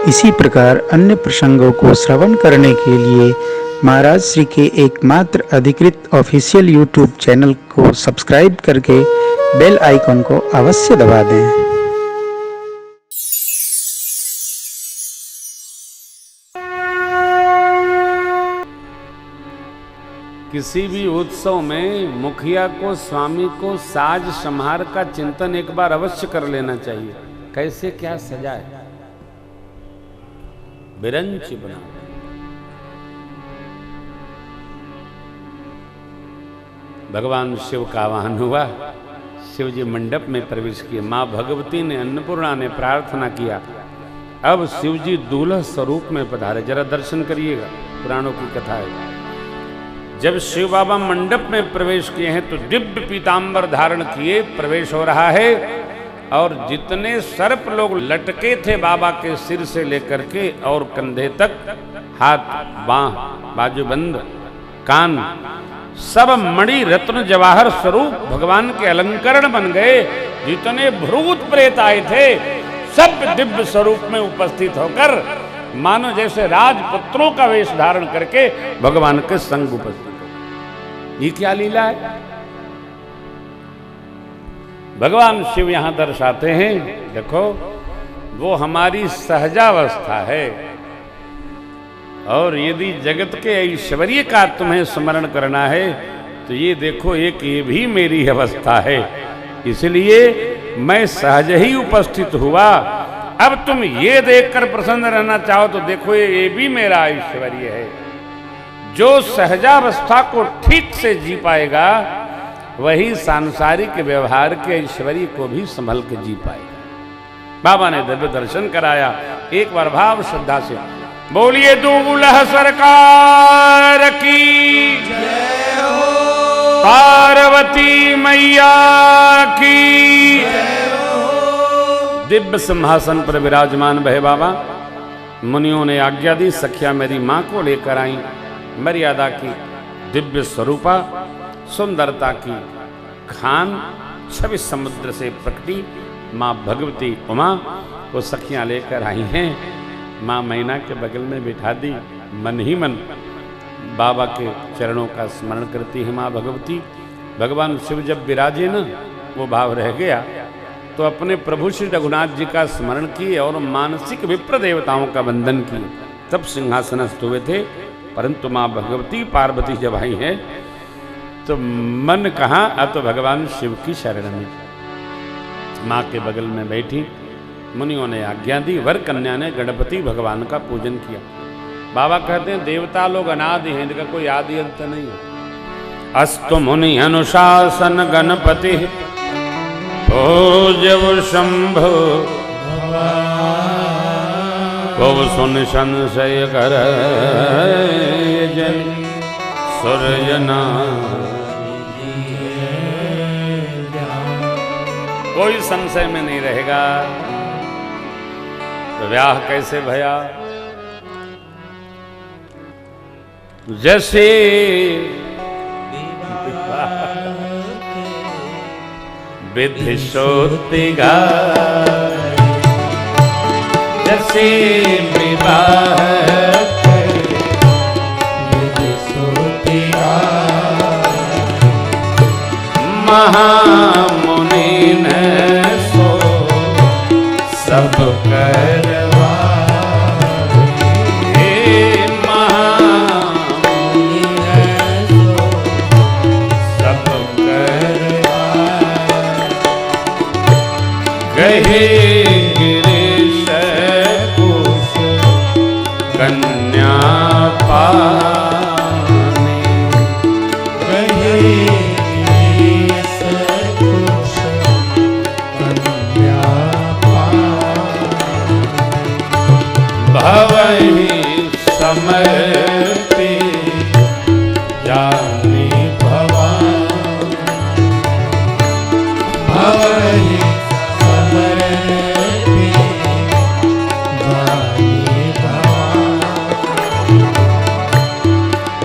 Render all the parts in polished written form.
इसी प्रकार अन्य प्रसंगों को श्रवण करने के लिए महाराज श्री के एकमात्र अधिकृत ऑफिशियल यूट्यूब चैनल को सब्सक्राइब करके बेल आइकन को अवश्य दबा दें। किसी भी उत्सव में मुखिया को, स्वामी को साज समार का चिंतन एक बार अवश्य कर लेना चाहिए। कैसे क्या सजाए, बिरंच बना। भगवान शिव का आवाहन हुआ, शिव जी मंडप में प्रवेश किए। मां भगवती ने, अन्नपूर्णा ने प्रार्थना किया। अब शिव जी दूल्हा स्वरूप में पधारे। जरा दर्शन करिएगा, पुराणों की कथा है। जब शिव बाबा मंडप में प्रवेश किए हैं तो दिव्य पीतांबर धारण किए प्रवेश हो रहा है, और जितने सर्प लोग लटके थे बाबा के सिर से लेकर के और कंधे तक, हाथ, बांह, बाजूबंद, कान, सब मणि रत्न जवाहर स्वरूप भगवान के अलंकरण बन गए। जितने भूत प्रेत आए थे सब दिव्य स्वरूप में उपस्थित होकर मानो जैसे राजपुत्रों का वेश धारण करके भगवान के संग उपस्थित। ये क्या लीला है? भगवान शिव यहां दर्शाते हैं, देखो वो हमारी सहजावस्था है, और यदि जगत के ऐश्वर्य का तुम्हें स्मरण करना है तो ये देखो, एक ये भी मेरी अवस्था है, इसलिए मैं सहज ही उपस्थित हुआ। अब तुम ये देखकर प्रसन्न रहना चाहो तो देखो ये भी मेरा ऐश्वर्य है। जो सहजावस्था को ठीक से जी पाएगा वही सांसारिक व्यवहार के ऐश्वर्य को भी संभल के जी पाएगा। बाबा ने दिव्य दर्शन कराया। एक बार भाव श्रद्धा से बोलिए दूल्हा सरकार की जय हो, पार्वती मैया की जय हो। दिव्य सिंहासन पर विराजमान भय बाबा। मुनियों ने आज्ञा दी, सखिया मेरी मां को लेकर आई। मर्यादा की, दिव्य स्वरूपा, सुंदरता की खान, छवि समुद्र से प्रकटी माँ भगवती उमा वो सखियां लेकर आई हैं। माँ मैना के बगल में बिठा दी। मन ही मन बाबा के चरणों का स्मरण करती है माँ भगवती। भगवान शिव जब विराजे न, वो भाव रह गया तो अपने प्रभु श्री रघुनाथ जी का स्मरण किए और मानसिक विप्र देवताओं का वंदन किए। तब सिंहासनस्थ हुए थे। परंतु माँ भगवती पार्वती जब आई है तो मन कहाँ, अब तो भगवान शिव की शरण में। माँ के बगल में बैठी। मुनियों ने आज्ञा दी। वर कन्या ने गणपति भगवान का पूजन किया। बाबा कहते हैं देवता लोग अनादि हैं, इनका कोई आदि अंत नहीं है। अस्तु मुनि अनुशासन गणपति पूज्य शंभो को सुन संशय कर जन सूर्यना। कोई संशय में नहीं रहेगा। तो व्याह कैसे भया? जैसे विधि सोतिगा, जैसे विवाह विधि सोतिगा, महामुनि ने सो सब करवा। महामुनि ने सो सब करवा। गहे गिरीश कुश कन्या पाने। गहे गिरीश कुश कन्या पाने। भवहि समर्पि जानी भवानी। भवहि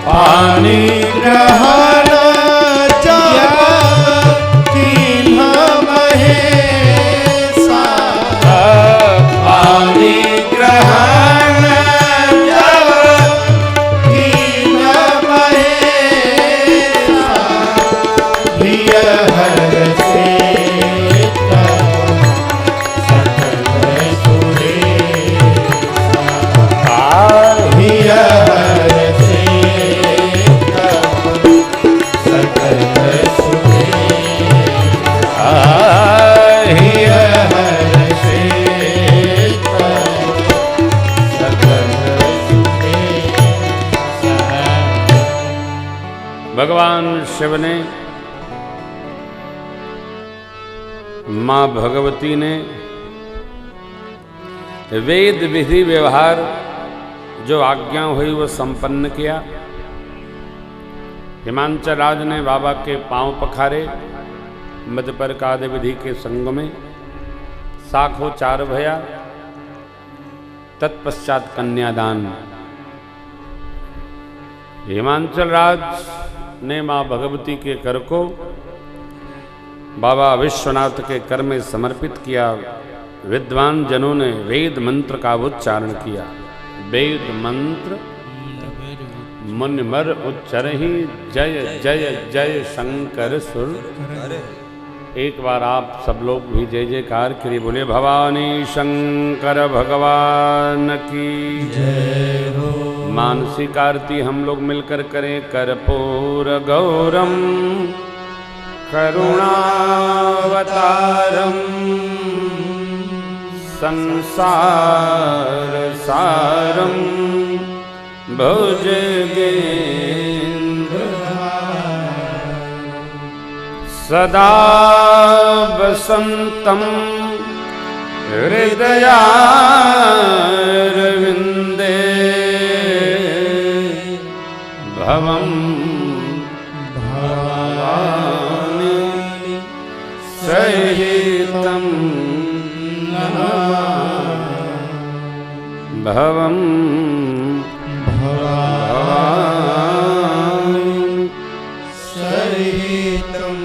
पानी ग्रहण तीन महेशा। पानी ग्रहण भगवान शिव ने, मां भगवती ने वेद विधि व्यवहार जो आज्ञा हुई वो संपन्न किया। हिमांचल राज ने बाबा के पांव पखारे मध्यपर्काद विधि के संग में, साखो चार भया, तत्पश्चात कन्यादान। हिमांचल राज ने मां भगवती के कर को बाबा विश्वनाथ के कर में समर्पित किया। विद्वान जनों ने वेद मंत्र का उच्चारण किया। वेद मंत्र मुनिमर उच्चरहि, जय जय जय शंकर सुर। एक बार आप सब लोग भी जय जयकार करिए, बोले भवानी शंकर भगवान की जय हो। मानसिक आरती हम लोग मिलकर करें। कर्पूर गौरम करुणावतारम संसार सारम भुजगेन्द्र सदा वसन्तं हृदयारविन्दे भवं भवानी सहितं भवं भवानी सहितं।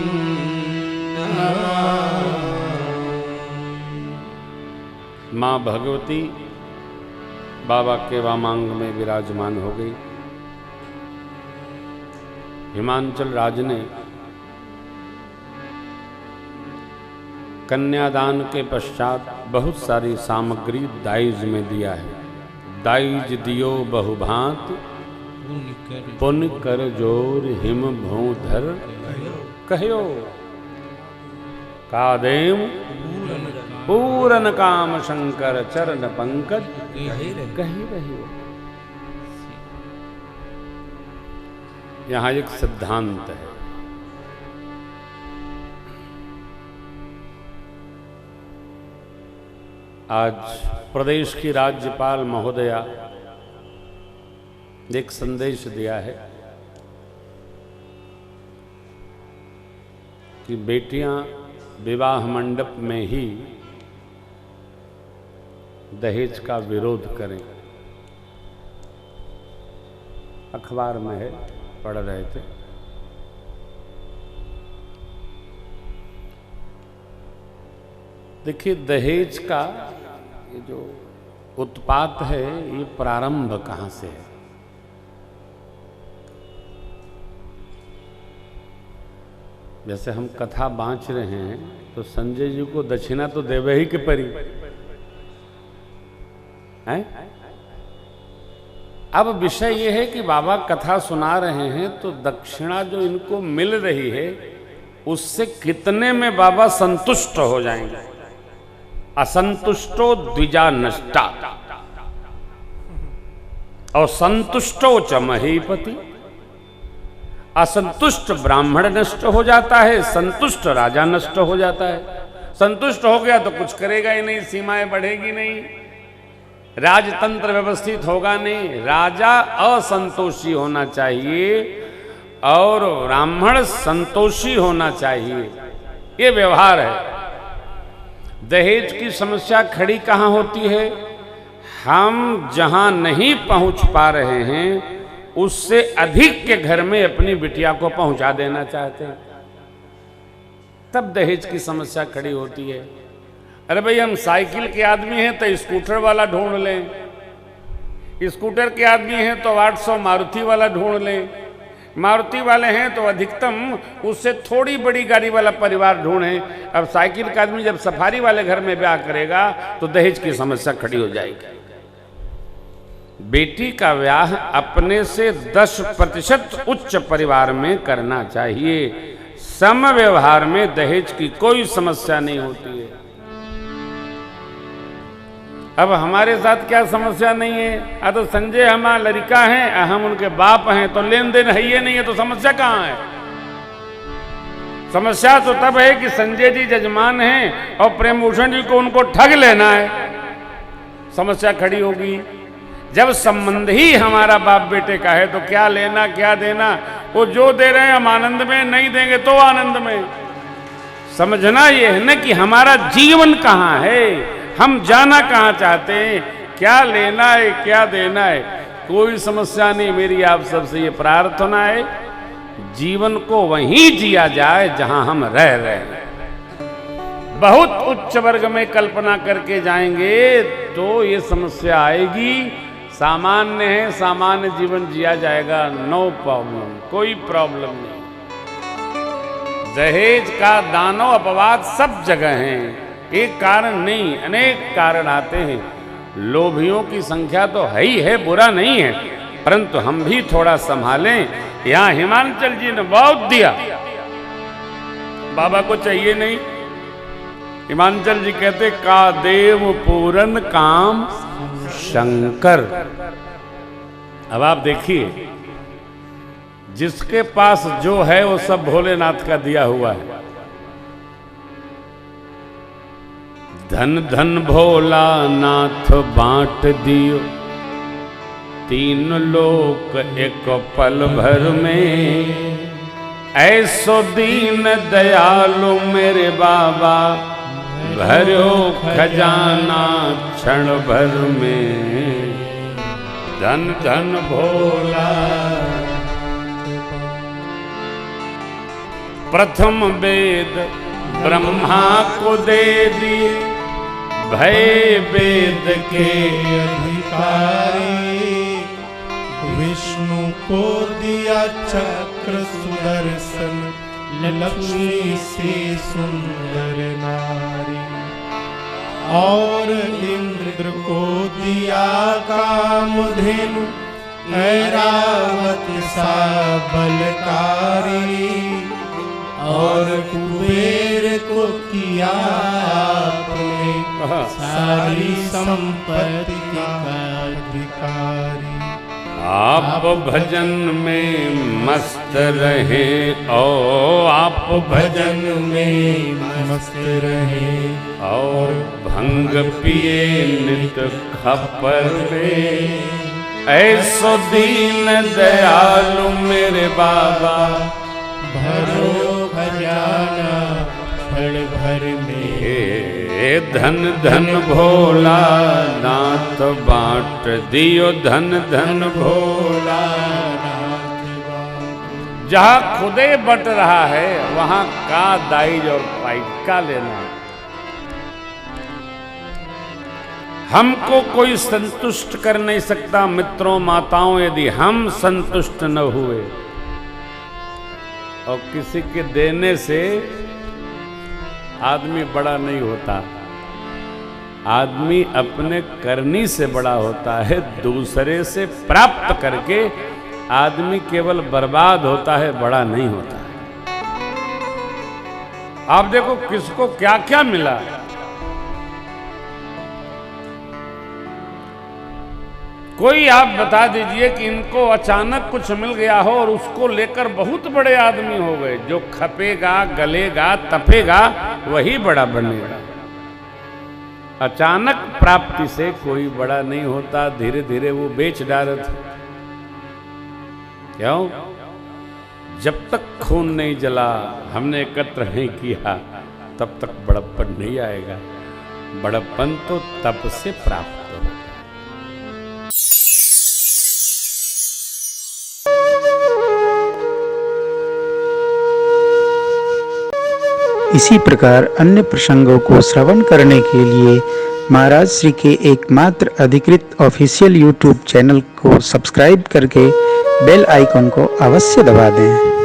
माँ भगवती बाबा के वामांग में विराजमान हो गई। हिमांचल राज ने कन्यादान के पश्चात बहुत सारी सामग्री दाइज में दिया है। दाइज दियो बहुभांत, पुन कर जोर हिम भूधर कहो। कादेम पूरन काम शंकर चरण पंकज कही रही। यहां एक सिद्धांत है। आज प्रदेश की राज्यपाल महोदया ने एक संदेश दिया है कि बेटियां विवाह मंडप में ही दहेज का विरोध करें। अखबार में है, पढ़ रहे थे। देखिए, दहेज का ये जो उत्पात है, ये प्रारंभ कहां से है? जैसे हम कथा बांच रहे हैं तो संजय जी को दक्षिणा तो देवे ही के परी है। अब विषय ये है कि बाबा कथा सुना रहे हैं तो दक्षिणा जो इनको मिल रही है उससे कितने में बाबा संतुष्ट हो जाएंगे। असंतुष्टो द्विजा नष्टा और संतुष्टो च महीपति। असंतुष्ट ब्राह्मण नष्ट हो जाता है, संतुष्ट राजा नष्ट हो जाता है। संतुष्ट हो गया तो कुछ करेगा ही नहीं, सीमाएं बढ़ेगी नहीं, राजतंत्र व्यवस्थित होगा नहीं। राजा असंतोषी होना चाहिए और ब्राह्मण संतोषी होना चाहिए। ये व्यवहार है। दहेज की समस्या खड़ी कहाँ होती है? हम जहां नहीं पहुंच पा रहे हैं उससे अधिक के घर में अपनी बिटिया को पहुंचा देना चाहते हैं, तब दहेज की समस्या खड़ी होती है। अरे भाई, हम साइकिल के आदमी हैं तो स्कूटर वाला ढूंढ लें, स्कूटर के आदमी हैं तो 800 मारुति वाला ढूंढ लें, मारुति वाले हैं तो अधिकतम उससे थोड़ी बड़ी गाड़ी वाला परिवार ढूंढें। अब साइकिल का आदमी जब सफारी वाले घर में ब्याह करेगा तो दहेज की समस्या खड़ी हो जाएगी। बेटी का ब्याह अपने से 10% उच्च परिवार में करना चाहिए। सम व्यवहार में दहेज की कोई समस्या नहीं होती है। अब हमारे साथ क्या समस्या नहीं है? तो संजय हमारा लड़का है, हम उनके बाप हैं, तो लेन देन है ये नहीं है, तो समस्या कहाँ है? समस्या तो तब है कि संजय जी जजमान हैं और प्रेमभूषण जी को उनको ठग लेना है, समस्या खड़ी होगी। जब संबंध ही हमारा बाप बेटे का है तो क्या लेना क्या देना, वो जो दे रहे हैं हम आनंद में, नहीं देंगे तो आनंद में। समझना ये है ना कि हमारा जीवन कहाँ है, हम जाना कहाँ चाहते हैं, क्या लेना है क्या देना है, कोई समस्या नहीं। मेरी आप सबसे ये प्रार्थना है, जीवन को वहीं जिया जाए जहां हम रह रहे हैं। बहुत उच्च वर्ग में कल्पना करके जाएंगे तो ये समस्या आएगी। सामान्य है, सामान्य जीवन जिया जाएगा, नो प्रॉब्लम, कोई प्रॉब्लम नहीं। दहेज का दानव अपवाद सब जगह है, एक कारण नहीं, अनेक कारण आते हैं। लोभियों की संख्या तो है ही है, बुरा नहीं है, परंतु हम भी थोड़ा संभालें। यहां हिमांचल जी ने बहुत दिया, बाबा को चाहिए नहीं। हिमांचल जी कहते का देव पूरन काम शंकर। अब आप देखिए, जिसके पास जो है वो सब भोलेनाथ का दिया हुआ है। धन धन भोला नाथ बांट दियो, तीन लोक एक पल भर में। ऐसो दीन दयालु मेरे बाबा, भरो खजाना क्षण भर में। धन धन भोला। प्रथम वेद ब्रह्मा को दे दिए, भय वेद के अधिकारी। विष्णु को दिया चक्र सुदर्शन, लक्ष्मी से सुंदर नारी। और इंद्र को दिया कामधेनु, ऐरावत सा बलकारी। और कुबेर को किया आपने सारी संपत्ति का अधिकारी। आप भजन में मस्त रहे, ओ आप भजन में मस्त रहे। और भंग पिए नित खपर में। ऐसो दीन दयालु मेरे बाबा, भरो खजाना क्षण भर में। धन धन भोला नाथ बांट दियो, धन धन भोला। जहां खुदे बट रहा है वहां का दाइज और पाइज का लेना। हमको कोई संतुष्ट कर नहीं सकता मित्रों माताओं, यदि हम संतुष्ट न हुए। और किसी के देने से आदमी बड़ा नहीं होता, आदमी अपने करनी से बड़ा होता है। दूसरे से प्राप्त करके आदमी केवल बर्बाद होता है, बड़ा नहीं होता है। आप देखो किसको क्या क्या मिला। कोई आप बता दीजिए कि इनको अचानक कुछ मिल गया हो और उसको लेकर बहुत बड़े आदमी हो गए। जो खपेगा, गलेगा, तपेगा वही बड़ा बनेगा। अचानक प्राप्ति से कोई बड़ा नहीं होता, धीरे धीरे वो बेच डाले थे। क्यों? जब तक खून नहीं जला, हमने एकत्र नहीं किया, तब तक बड़प्पन नहीं आएगा। बड़प्पन तो तप से प्राप्त होता है। इसी प्रकार अन्य प्रसंगों को श्रवण करने के लिए महाराज श्री के एकमात्र अधिकृत ऑफिशियल यूट्यूब चैनल को सब्सक्राइब करके बेल आइकन को अवश्य दबा दें।